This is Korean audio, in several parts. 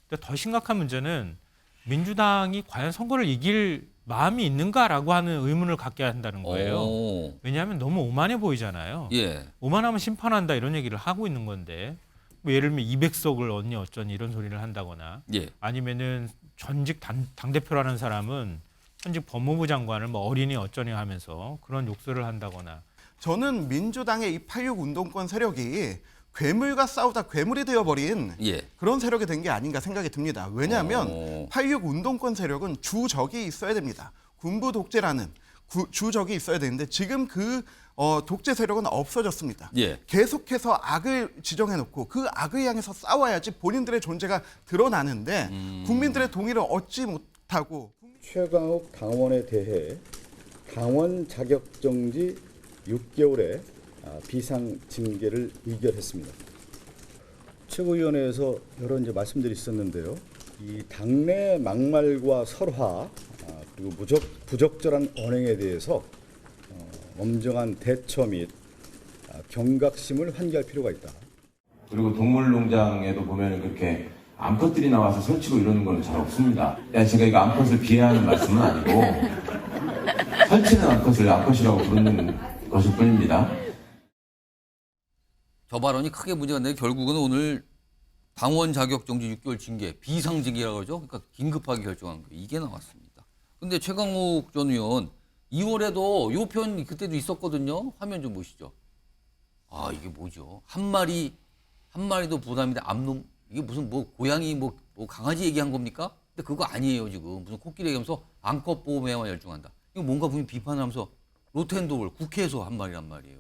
근데 더 심각한 문제는 민주당이 과연 선거를 이길 마음이 있는가라고 하는 의문을 갖게 한다는 거예요. 왜냐하면 너무 오만해 보이잖아요. 예. 오만하면 심판한다 이런 얘기를 하고 있는 건데 뭐 예를 들면 200석을 얻니 어쩌니 이런 소리를 한다거나 예. 아니면은 전직 당대표라는 사람은 현직 법무부 장관을 뭐 어린이 어쩌니 하면서 그런 욕설을 한다거나 저는 민주당의 이 86 운동권 세력이 괴물과 싸우다 괴물이 되어버린 예. 그런 세력이 된 게 아닌가 생각이 듭니다. 왜냐하면 86 운동권 세력은 주적이 있어야 됩니다. 군부 독재라는 주적이 있어야 되는데 지금 그 독재 세력은 없어졌습니다. 예. 계속해서 악을 지정해놓고 그 악을 향해서 싸워야지 본인들의 존재가 드러나는데 국민들의 동의를 얻지 못하고 최강욱 당원에 대해 당원 자격정지 6개월의 비상 징계를 의결했습니다. 최고위원회에서 여러 이제 말씀들이 있었는데요. 이 당내 막말과 설화 그리고 부적절한 언행에 대해서 엄정한 대처 및 경각심을 환기할 필요가 있다. 그리고 동물농장에도 보면 그렇게 암컷들이 나와서 설치고 이러는 건 잘 없습니다. 제가 이거 암컷을 비하하는 말씀은 아니고 설치는 암컷을 암컷이라고 부르는 것일 뿐입니다. 저 발언이 크게 문제가 되는데 결국은 오늘 당원 자격 정지 6개월 징계, 비상 징계라고 그러죠. 그러니까 긴급하게 결정한 거예요. 이게 나왔습니다. 근데 최강욱 전 의원 2월에도 요 편 그때도 있었거든요. 화면 좀 보시죠. 아, 이게 뭐죠? 한 마리도 부담인데 암놈 이게 무슨 뭐 고양이 뭐 강아지 얘기한 겁니까? 근데 그거 아니에요, 지금. 무슨 코끼리 얘기하면서 암컷 보호에만 열중한다. 이거 뭔가 분명히 비판을 하면서 로텐도블 국회에서 한 말이란 말이에요.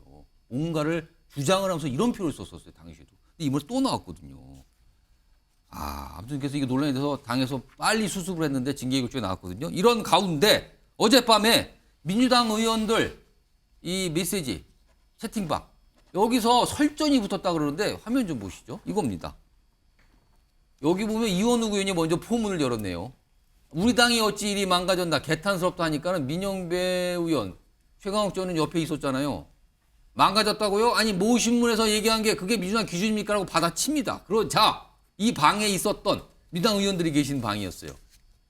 뭔가를 주장을 하면서 이런 표현을 썼었어요, 당시에도. 근데 이번에 또 나왔거든요. 아무튼 그래서 이게 논란이 돼서 당에서 빨리 수습을 했는데 징계 결정이 나왔거든요. 이런 가운데 어젯밤에 민주당 의원들 이 메시지 채팅방 여기서 설전이 붙었다 그러는데 화면 좀 보시죠. 이겁니다. 여기 보면 이원우 의원이 먼저 포문을 열었네요. 우리 당이 어찌 일이 망가졌나 개탄스럽다 하니까는 민영배 의원 최강욱 전 의원 옆에 있었잖아요. 망가졌다고요? 아니 모 신문에서 얘기한 게 그게 민주당 기준입니까? 라고 받아칩니다. 자, 이 방에 있었던 민주당 의원들이 계신 방이었어요.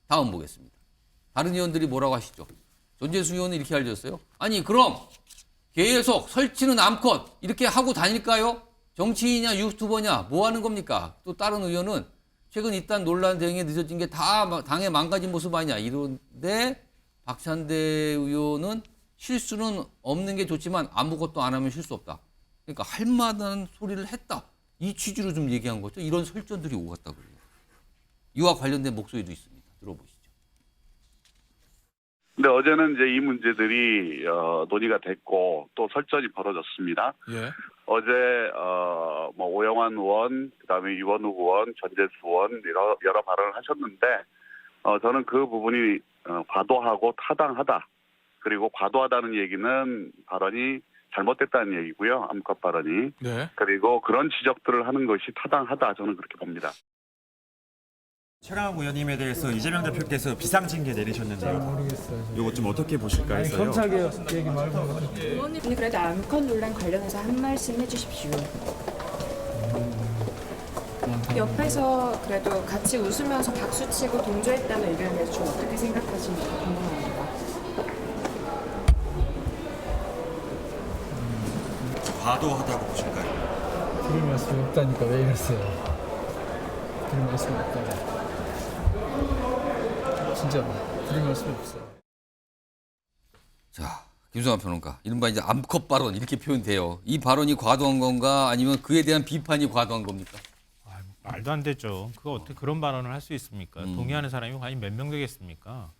다음 보겠습니다. 다른 의원들이 뭐라고 하시죠? 전재수 의원은 이렇게 알려줬어요. 아니 그럼 계속 설치는 암컷 이렇게 하고 다닐까요? 정치인이냐 유튜버냐 뭐 하는 겁니까? 또 다른 의원은 최근 있던 논란 대응에 늦어진 게 다 당의 망가진 모습 아니냐 이런데 박찬대 의원은 실수는 없는 게 좋지만 아무것도 안 하면 실수 없다. 그러니까 할 만한 소리를 했다. 이 취지로 좀 얘기한 거죠. 이런 설전들이 오갔다고요. 이와 관련된 목소리도 있습니다. 들어보시죠. 근데 어제는 이제 이 문제들이 논의가 됐고 또 설전이 벌어졌습니다. 예. 어제 뭐 오영환 의원, 그다음에 이원우 의원, 전재수 의원 여러 발언을 하셨는데 저는 그 부분이 과도하고 타당하다. 그리고 과도하다는 얘기는 발언이 잘못됐다는 얘기고요. 암컷 발언이. 네. 그리고 그런 지적들을 하는 것이 타당하다. 저는 그렇게 봅니다. 최강욱 의원님에 대해서 이재명 대표께서 비상징계 내리셨는데요. 모르겠어요. 이거 좀 어떻게 보실까 아니, 해서요. 검찰개혁 얘기 말고. 의원님 그래도 암컷 논란 관련해서 한 말씀 해주십시오. 옆에서 그래도 같이 웃으면서 박수치고 동조했다는 의견에 대해서 좀 어떻게 생각하시는지 궁금합니다. 과도하다고 보실까요? 들을 말씀이 없다니까 왜 이러세요? 들을 말씀이 없다고. 진짜 들을 말씀이 없어요. 자, 김성환 평론가. 이른바 이제 암컷 발언 이렇게 표현돼요. 이 발언이 과도한 건가 아니면 그에 대한 비판이 과도한 겁니까? 말도 안 되죠. 그거 어떻게 그런 발언을 할 수 있습니까? 동의하는 사람이 과연 몇 명 되겠습니까?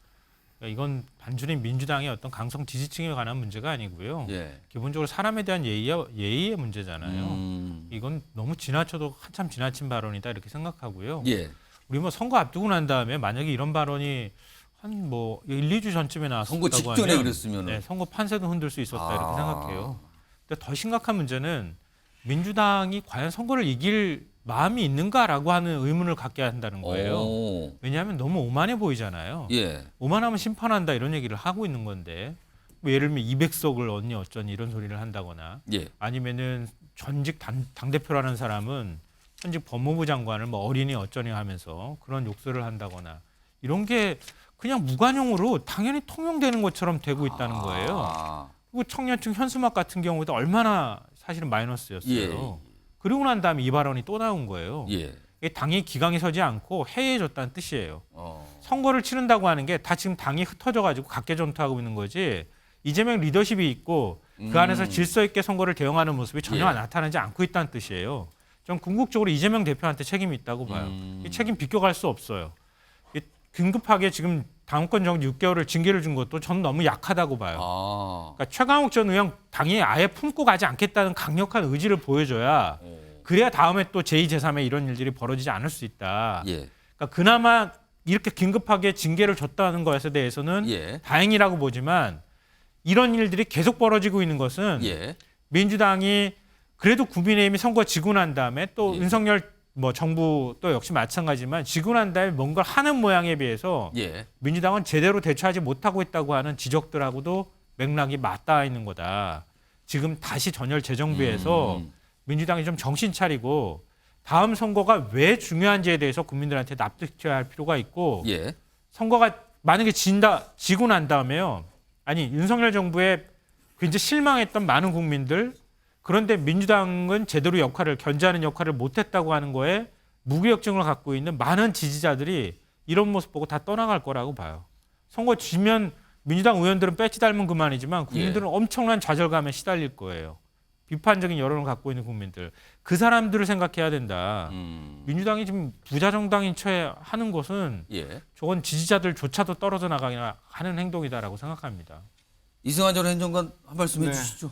그러니까 이건 단순히 민주당의 어떤 강성 지지층에 관한 문제가 아니고요. 예. 기본적으로 사람에 대한 예의의 문제잖아요. 이건 너무 지나쳐도 한참 지나친 발언이다 이렇게 생각하고요. 예. 우리 뭐 선거 앞두고 난 다음에 만약에 이런 발언이 한 뭐 1, 2주 전쯤에 나왔다고 선거 직전에 그랬으면은. 네, 선거 판세도 흔들 수 있었다 이렇게 생각해요. 근데 더 심각한 문제는 민주당이 과연 선거를 이길 마음이 있는가라고 하는 의문을 갖게 한다는 거예요. 왜냐하면 너무 오만해 보이잖아요. 예. 오만하면 심판한다 이런 얘기를 하고 있는 건데 뭐 예를 들면 200석을 얻니 어쩌니 이런 소리를 한다거나 예. 아니면은 전직 당대표라는 사람은 현직 법무부 장관을 뭐 어린이 어쩌니 하면서 그런 욕설을 한다거나 이런 게 그냥 무관용으로 당연히 통용되는 것처럼 되고 있다는 거예요. 그리고 청년층 현수막 같은 경우도 얼마나 사실은 마이너스였어요. 그리고 난 다음에 이 발언이 또 나온 거예요. 이게 당이 기강에 서지 않고 해이해졌다는 뜻이에요. 선거를 치른다고 하는 게 다 지금 당이 흩어져가지고 각계전투하고 있는 거지. 이재명 리더십이 있고 그 안에서 질서 있게 선거를 대응하는 모습이 전혀 나타나지 않고 있다는 뜻이에요. 전 궁극적으로 이재명 대표한테 책임이 있다고 봐요. 이 책임 비껴갈 수 없어요. 긴급하게 지금 당권 정지 6개월을 징계를 준 것도 저는 너무 약하다고 봐요. 그러니까 최강욱 전 의원 당이 아예 품고 가지 않겠다는 강력한 의지를 보여줘야 그래야 다음에 또 제2, 제3의 이런 일들이 벌어지지 않을 수 있다. 그러니까 그나마 이렇게 긴급하게 징계를 줬다는 것에 대해서는 다행이라고 보지만 이런 일들이 계속 벌어지고 있는 것은 민주당이 그래도 국민의힘이 선거 지고 난 다음에 또 윤석열 뭐 정부 또 역시 마찬가지지만 지고 난 다음에 뭔가 하는 모양에 비해서 민주당은 제대로 대처하지 못하고 있다고 하는 지적들하고도 맥락이 맞닿아 있는 거다. 지금 다시 전열 재정비해서 민주당이 좀 정신 차리고 다음 선거가 왜 중요한지에 대해서 국민들한테 납득해야 할 필요가 있고 선거가 만약에 지고 난 다음에요. 아니 윤석열 정부에 굉장히 실망했던 많은 국민들 그런데 민주당은 제대로 견제하는 역할을 못했다고 하는 거에 무기력증을 갖고 있는 많은 지지자들이 이런 모습 보고 다 떠나갈 거라고 봐요. 선거 지면 민주당 의원들은 배지 닮은 그만이지만 국민들은 엄청난 좌절감에 시달릴 거예요. 비판적인 여론을 갖고 있는 국민들. 그 사람들을 생각해야 된다. 민주당이 지금 부자정당인 채 하는 것은 저건 지지자들조차도 떨어져 나가기나 하는 행동이다라고 생각합니다. 이승환 전 행정관 한 말씀 해주시죠.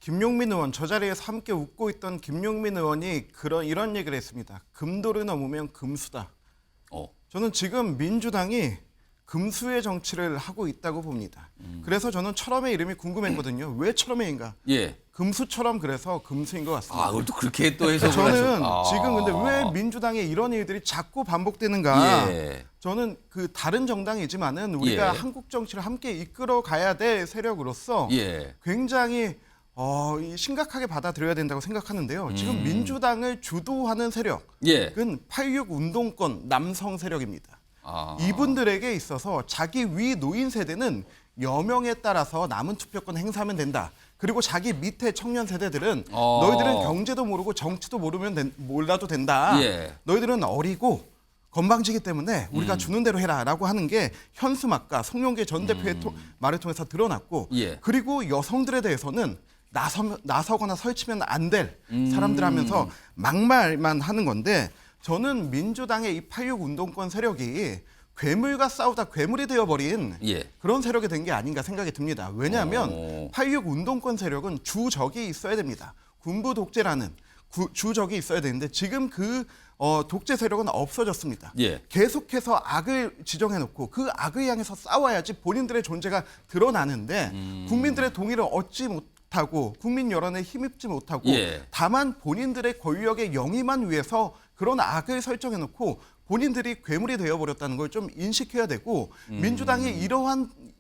김용민 의원, 저 자리에서 함께 웃고 있던 김용민 의원이 이런 얘기를 했습니다. 금도를 넘으면 금수다. 저는 지금 민주당이 금수의 정치를 하고 있다고 봅니다. 그래서 저는 철험의 이름이 궁금했거든요. 왜 철험의인가? 금수처럼 그래서 금수인 것 같습니다. 그걸 또 그렇게 또 해석을 저는 지금 근데 왜 민주당에 이런 일들이 자꾸 반복되는가? 저는 그 다른 정당이지만은 우리가 한국 정치를 함께 이끌어 가야 될 세력으로서 굉장히 심각하게 받아들여야 된다고 생각하는데요. 지금 민주당을 주도하는 세력은 86 운동권 남성 세력입니다. 이분들에게 있어서 자기 위 노인 세대는 여명에 따라서 남은 투표권 행사하면 된다. 그리고 자기 밑에 청년 세대들은 너희들은 경제도 모르고 정치도 몰라도 된다. 너희들은 어리고 건방지기 때문에 우리가 주는 대로 해라라고 하는 게 현수막과 송영길 전 대표의 말을 통해서 드러났고 그리고 여성들에 대해서는 나서거나 설치면 안 될 사람들 하면서 막말만 하는 건데 저는 민주당의 이 86 운동권 세력이 괴물과 싸우다 괴물이 되어버린 그런 세력이 된 게 아닌가 생각이 듭니다. 왜냐하면 86 운동권 세력은 주적이 있어야 됩니다. 군부 독재라는 주적이 있어야 되는데 지금 그 독재 세력은 없어졌습니다. 계속해서 악을 지정해놓고 그 악을 향해서 싸워야지 본인들의 존재가 드러나는데 국민들의 동의를 얻지 못하고 국민 여론에 힘입지 못하고 다만 본인들의 권력의 영위만 위해서 그런 악을 설정해놓고 본인들이 괴물이 되어버렸다는 걸 좀 인식해야 되고 민주당이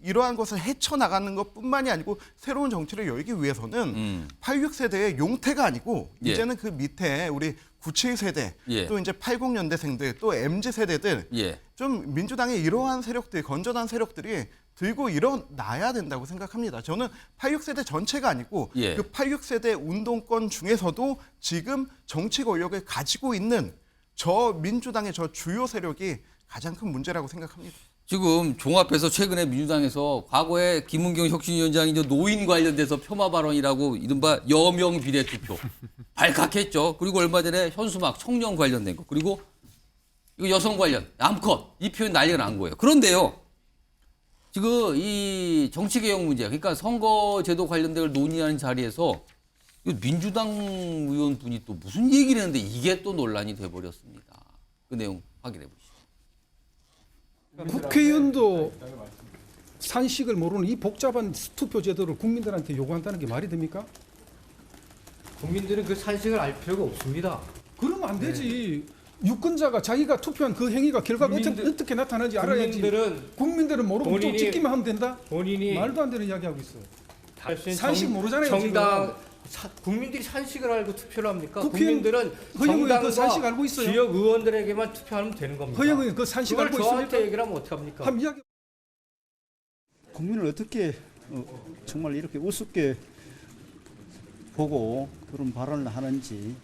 이러한 것을 헤쳐나가는 것뿐만이 아니고 새로운 정치를 열기 위해서는 86세대의 용태가 아니고 이제는 그 밑에 우리 97세대 또 이제 80년대생들 또 MZ세대들 좀 민주당의 이러한 세력들 건전한 세력들이 들고 일어나야 된다고 생각합니다. 저는 86세대 전체가 아니고 그 86세대 운동권 중에서도 지금 정치 권력을 가지고 있는 저 민주당의 저 주요 세력이 가장 큰 문제라고 생각합니다. 지금 종합해서 최근에 민주당에서 과거에 김은경 혁신위원장이 노인 관련돼서 폄하 발언이라고 이른바 여명 비례투표 발칵했죠. 그리고 얼마 전에 현수막 청년 관련된 거 그리고 이거 여성 관련 암컷 이 표현 난리가 난 거예요. 그런데요. 지금 이 정치개혁 문제 그러니까 선거제도 관련된 걸 논의하는 자리에서 민주당 의원분이 또 무슨 얘기를 했는데 이게 또 논란이 돼버렸습니다. 그 내용 확인해 보시죠. 국회의원도 산식을 모르는 이 복잡한 투표 제도를 국민들한테 요구한다는 게 말이 됩니까? 국민들은 그 산식을 알 필요가 없습니다. 그러면 안 되지. 유권자가 자기가 투표한 그 행위가 결과가 어떻게 나타나는지 알아야지. 국민들은 모르고 좀 찍기만 하면 된다? 말도 안 되는 이야기하고 있어. 산식 모르잖아요. 국민들이 산식을 알고 투표를 합니까? 국회의원, 국민들은 허영 의원 그 정당과 산식 알고 있어요? 지역 의원들에게만 투표하면 되는 겁니다. 허영 의원 그 산식 알고 그걸 있습니까? 저한테 얘기를 하면 어떡합니까? 한번 이야기. 국민을 어떻게 정말 이렇게 우습게 보고 그런 발언을 하는지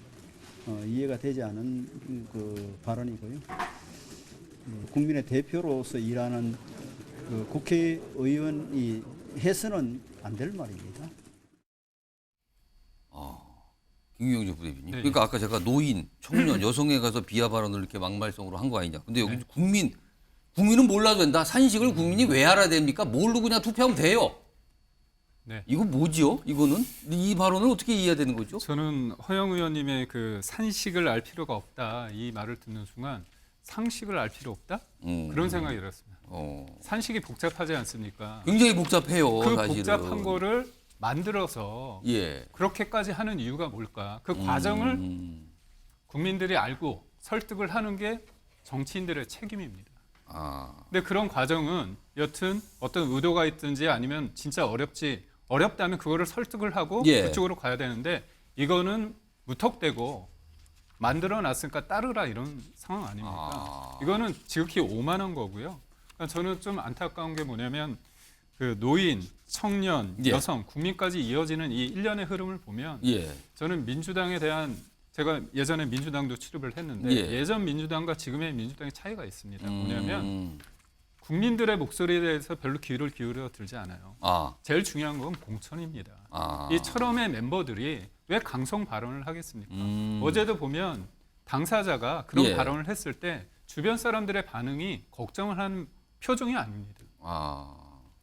이해가 되지 않은 그 발언이고요. 국민의 대표로서 일하는 그 국회의원이 해서는 안 될 말입니다. 김경재 부대표님. 그러니까 아까 제가 노인, 청년, 여성에 가서 비하 발언을 이렇게 막말성으로 한 거 아니냐. 근데 여기 국민은 몰라도 된다. 산식을 국민이 왜 알아야 됩니까? 모르고 그냥 투표하면 돼요. 네. 이거 뭐지요? 이거는 이 발언을 어떻게 이해해야 되는 거죠? 저는 허영 의원님의 그 산식을 알 필요가 없다 이 말을 듣는 순간 상식을 알 필요 없다 그런 생각이 들었습니다. 산식이 복잡하지 않습니까? 굉장히 복잡해요. 그 사실은. 복잡한 거를 만들어서 그렇게까지 하는 이유가 뭘까? 그 과정을 국민들이 알고 설득을 하는 게 정치인들의 책임입니다. 근데 그런 과정은 여튼 어떤 의도가 있든지 아니면 진짜 어렵다면 그거를 설득을 하고 그쪽으로 가야 되는데 이거는 무턱대고 만들어놨으니까 따르라 이런 상황 아닙니까? 이거는 지극히 오만한 거고요. 그러니까 저는 좀 안타까운 게 뭐냐면 그 노인, 청년, 여성, 국민까지 이어지는 이 일련의 흐름을 보면 저는 민주당에 대한 제가 예전에 민주당도 출입을 했는데 예전 민주당과 지금의 민주당의 차이가 있습니다. 뭐냐면 국민들의 목소리에 대해서 별로 귀를 기울여 들지 않아요. 제일 중요한 건 공천입니다. 이 철험의 멤버들이 왜 강성 발언을 하겠습니까? 어제도 보면 당사자가 그런 발언을 했을 때 주변 사람들의 반응이 걱정을 하는 표정이 아닙니다.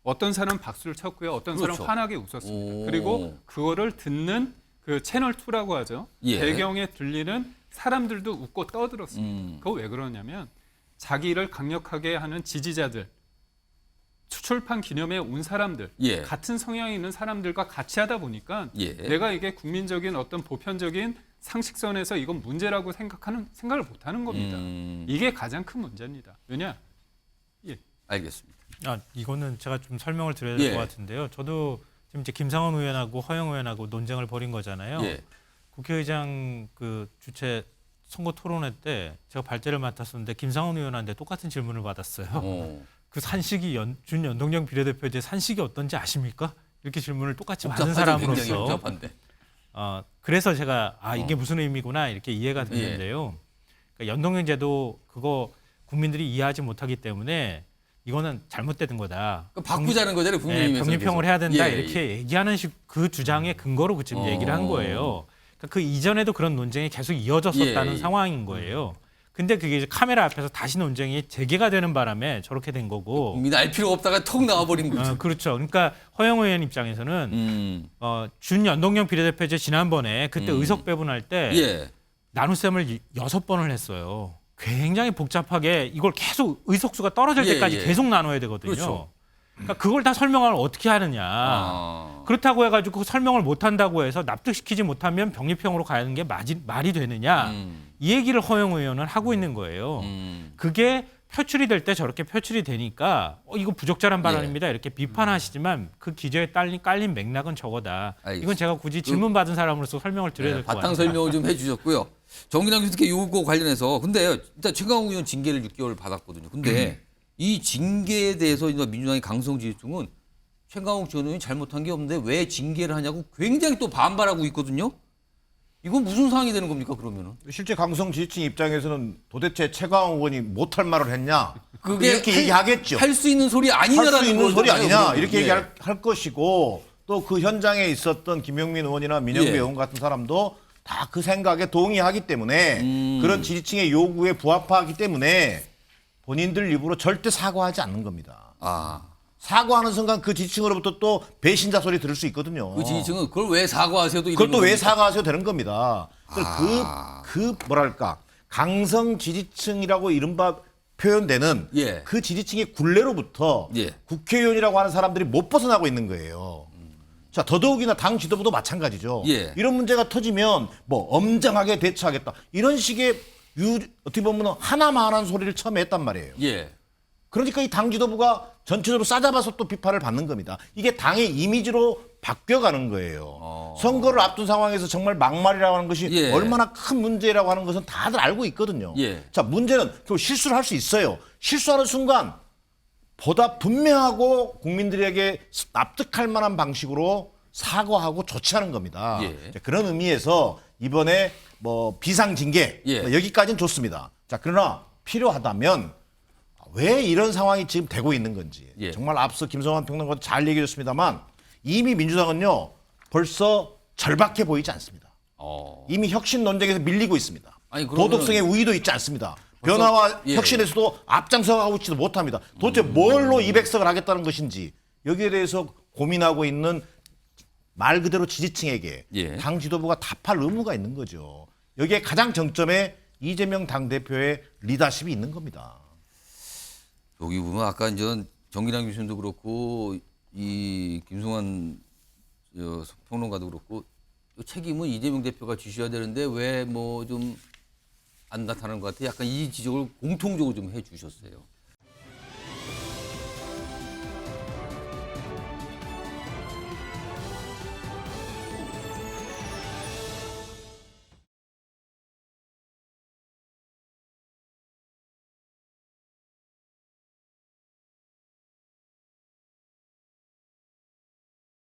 어떤 사람은 박수를 쳤고요. 어떤 사람은 환하게 웃었습니다. 그리고 그거를 듣는 그 채널 2라고 하죠. 배경에 들리는 사람들도 웃고 떠들었습니다. 그거 왜 그러냐면 자기를 강력하게 하는 지지자들, 출판 기념회에 온 사람들, 같은 성향이 있는 사람들과 같이 하다 보니까 내가 이게 국민적인 어떤 보편적인 상식선에서 이건 문제라고 생각을 못하는 겁니다. 이게 가장 큰 문제입니다. 왜냐? 알겠습니다. 이거는 제가 좀 설명을 드려야 될 것 같은데요. 저도 지금 이제 김상원 의원하고 허영 의원하고 논쟁을 벌인 거잖아요. 국회의장 그 주최 선거 토론회 때 제가 발제를 맡았었는데 김상원 의원한테 똑같은 질문을 받았어요. 그 산식이 준연동형 비례대표제 산식이 어떤지 아십니까? 이렇게 질문을 똑같이 받은 사람으로서. 그래서 제가 이게 무슨 의미구나 이렇게 이해가 되는데요. 그러니까 연동형제도 그거 국민들이 이해하지 못하기 때문에 이거는 잘못된 거다. 바꾸자는 거잖아요. 병립형을 해야 된다 이렇게 얘기하는 그 주장의 근거로 지금 얘기를 한 거예요. 그러니까 그 이전에도 그런 논쟁이 계속 이어졌었다는 상황인 거예요. 근데 그게 이제 카메라 앞에서 다시 논쟁이 재개가 되는 바람에 저렇게 된 거고. 국민 알 필요 없다가 턱 나와버린 거죠. 그렇죠. 그러니까 허영 의원 입장에서는 준연동형 비례대표제 지난번에 그때 의석 배분할 때 나눗셈을 6번을 했어요. 굉장히 복잡하게 이걸 계속 의석수가 떨어질 때까지 계속 나눠야 되거든요. 그렇죠. 그러니까 그걸 다 설명을 어떻게 하느냐. 그렇다고 해가지고 설명을 못한다고 해서 납득시키지 못하면 병립형으로 가는 게 말이 되느냐. 이 얘기를 허영 의원은 하고 있는 거예요. 그게 표출이 될 때 저렇게 표출이 되니까 이거 부적절한 발언입니다. 이렇게 비판하시지만 그 기저에 깔린 맥락은 저거다. 이건 제가 굳이 질문 받은 사람으로서 설명을 드려야 될 것 같아요. 바탕 설명을 좀 해주셨고요. 정기당 교수께 요거 관련해서 근데 일단 최강욱 의원 징계를 6개월 받았거든요. 근데 이 징계에 대해서 민주당의 강성 지지층은 최강욱 전 의원이 잘못한 게 없는데 왜 징계를 하냐고 굉장히 또 반발하고 있거든요. 이건 무슨 상황이 되는 겁니까 그러면은? 실제 강성 지지층 입장에서는 도대체 최강욱 의원이 못할 말을 했냐? 그게 이렇게 얘기하겠죠. 할 수 있는 소리 아니냐라는 할 수 있는 소리 아니냐 이렇게 예. 얘기할 것이고 또 그 현장에 있었던 김용민 의원이나 민영배 의원 같은 사람도 다 그 생각에 동의하기 때문에 그런 지지층의 요구에 부합하기 때문에 본인들 입으로 절대 사과하지 않는 겁니다. 사과하는 순간 그 지지층으로부터 또 배신자 소리 들을 수 있거든요. 그 지지층은 그걸 왜 사과하세요도 그걸 또 왜 사과하세요 되는 겁니다. 그 뭐랄까 강성 지지층이라고 이른바 표현되는 그 지지층의 굴레로부터 국회의원이라고 하는 사람들이 못 벗어나고 있는 거예요. 자, 더더욱이나 당 지도부도 마찬가지죠. 이런 문제가 터지면 뭐 엄정하게 대처하겠다. 이런 식의 어떻게 보면 하나만한 소리를 처음에 했단 말이에요. 그러니까 이 당 지도부가 전체적으로 싸잡아서 또 비판을 받는 겁니다. 이게 당의 이미지로 바뀌어가는 거예요. 선거를 앞둔 상황에서 정말 막말이라고 하는 것이 예. 얼마나 큰 문제라고 하는 것은 다들 알고 있거든요. 예. 자, 문제는 또 실수를 할 수 있어요. 실수하는 순간 보다 분명하고 국민들에게 납득할 만한 방식으로 사과하고 조치하는 겁니다. 예. 자, 그런 의미에서 이번에 뭐 비상징계 예. 뭐 여기까지는 좋습니다. 자, 그러나 필요하다면 왜 이런 상황이 지금 되고 있는 건지 예. 정말 앞서 김성환 평론가도 잘 얘기해 줬습니다만 이미 민주당은요 벌써 절박해 보이지 않습니다. 이미 혁신 논쟁에서 밀리고 있습니다. 아니, 도덕성의 우위도 있지 않습니다. 벌써- 변화와 예. 혁신에서도 앞장서가고 있지도 못합니다. 도대체 뭘로 200석을 하겠다는 것인지 여기에 대해서 고민하고 있는 말 그대로 지지층에게 예. 당 지도부가 답할 의무가 있는 거죠. 여기에 가장 정점에 이재명 당대표의 리더십이 있는 겁니다. 여기 보면 아까 이제 정기랑 교수님도 그렇고 이 김성환 평론가도 그렇고 책임은 이재명 대표가 주셔야 되는데 왜 뭐 좀 안 나타나는 것 같아. 약간 이 지적을 공통적으로 좀 해주셨어요.